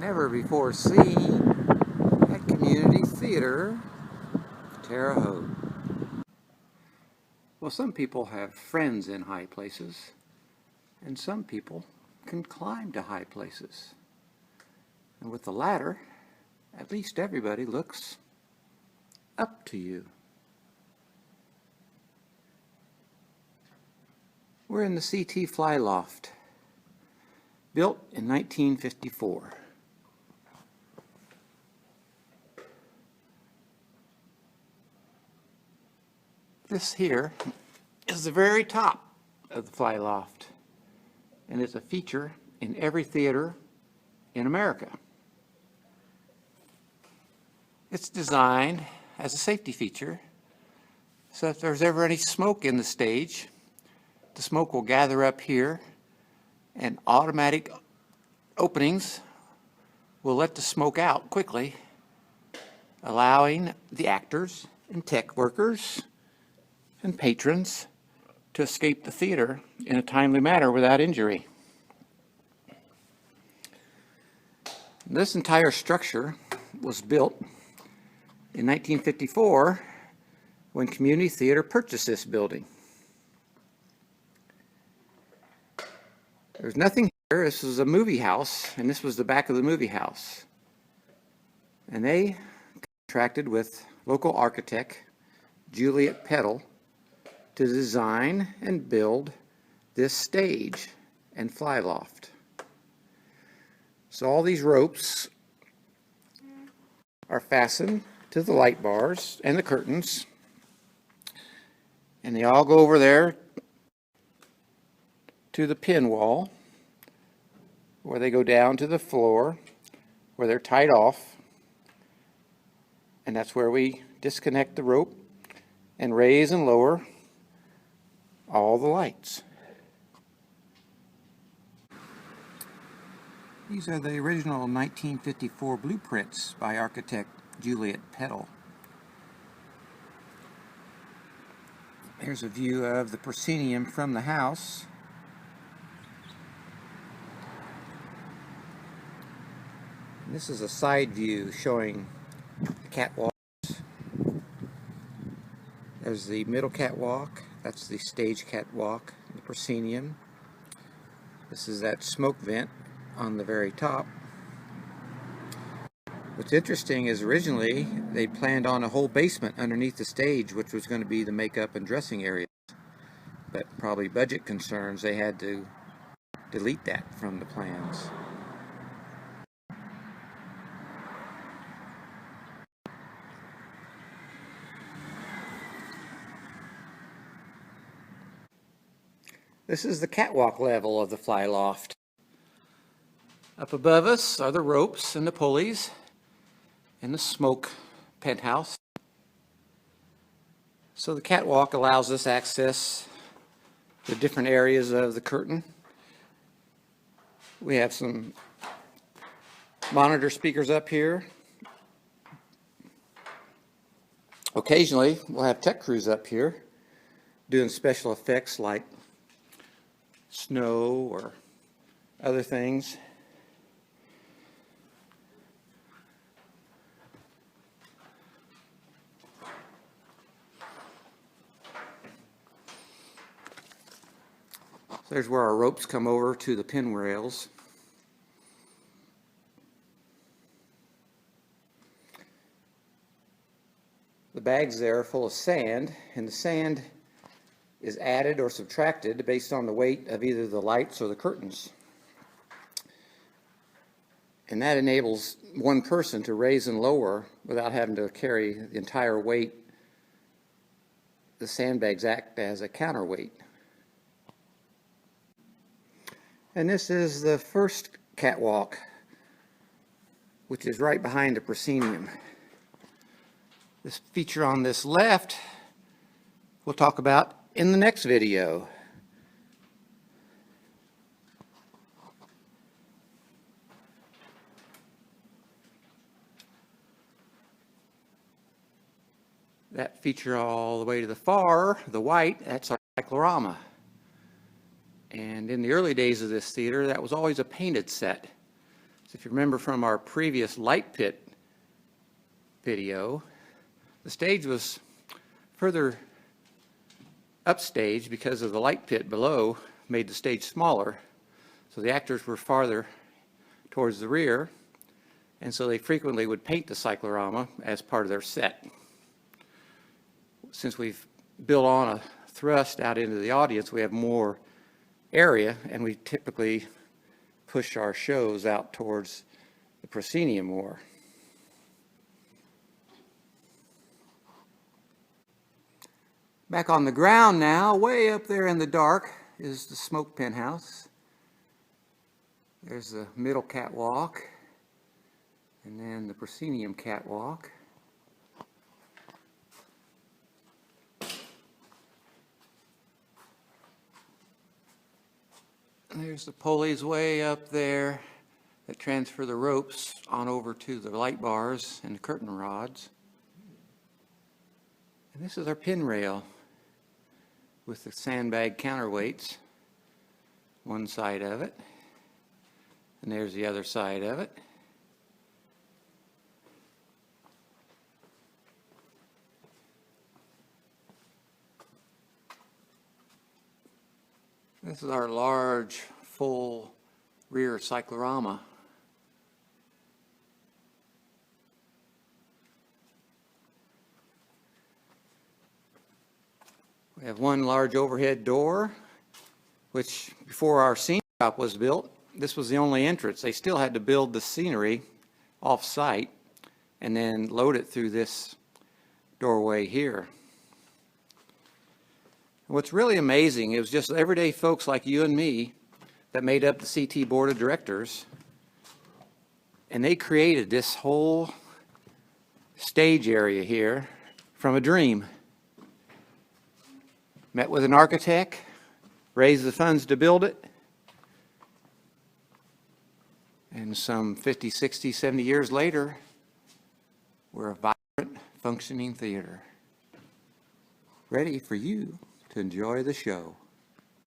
never before seen at Community Theater, Terre Haute. Well, some people have friends in high places, and some people can climb to high places. And with the latter, at least everybody looks up to you. We're in the CT Fly Loft, built in 1954. This here is the very top of the Fly Loft, and it's a feature in every theater in America. It's designed as a safety feature, so if there's ever any smoke in the stage, the smoke will gather up here, and automatic openings will let the smoke out quickly, allowing the actors and tech workers and patrons to escape the theater in a timely manner without injury. This entire structure was built in 1954 when Community Theater purchased this building. There's nothing here. This was a movie house, and this was the back of the movie house. And they contracted with local architect Juliet Peddle to design and build this stage and fly loft. So all these ropes are fastened to the light bars and the curtains, and they all go over there to the pin wall, where they go down to the floor where they're tied off, and that's where we disconnect the rope and raise and lower all the lights. These are the original 1954 blueprints by architect Juliet Peddle. Here's a view of the proscenium from the house. And this is a side view showing the catwalks. There's the middle catwalk. That's the stage catwalk, the proscenium. This is that smoke vent on the very top. What's interesting is originally they planned on a whole basement underneath the stage, which was going to be the makeup and dressing area. But probably budget concerns, they had to delete that from the plans. This is the catwalk level of the fly loft. Up above us are the ropes and the pulleys and the smoke penthouse. So the catwalk allows us access to different areas of the curtain. We have some monitor speakers up here. Occasionally we'll have tech crews up here doing special effects like snow or other things. There's where our ropes come over to the pin rails. The bags there are full of sand, and the sand is added or subtracted based on the weight of either the lights or the curtains. And that enables one person to raise and lower without having to carry the entire weight. The sandbags act as a counterweight. And this is the first catwalk, which is right behind the proscenium. This feature on this left we'll talk about in the next video. That feature all the way to the far, the white, that's our cyclorama. And in the early days of this theater, that was always a painted set. So if you remember from our previous light pit video, the stage was further upstage because of the light pit below made the stage smaller. So the actors were farther towards the rear, and so they frequently would paint the cyclorama as part of their set. Since we've built on a thrust out into the audience, we have more area, and we typically push our shows out towards the proscenium more. Back on the ground now, way up there in the dark, is the smoke penthouse. There's the middle catwalk, and then the proscenium catwalk. And there's the pulleys way up there that transfer the ropes on over to the light bars and the curtain rods. And this is our pin rail with the sandbag counterweights, one side of it, and there's the other side of it. This is our large, full rear cyclorama. We have one large overhead door, which before our scene shop was built, this was the only entrance. They still had to build the scenery off-site and then load it through this doorway here. What's really amazing, it was just everyday folks like you and me that made up the CT Board of Directors, and they created this whole stage area here from a dream. Met with an architect, raised the funds to build it, and some 50, 60, 70 years later, we're a vibrant, functioning theater, ready for you to enjoy the show.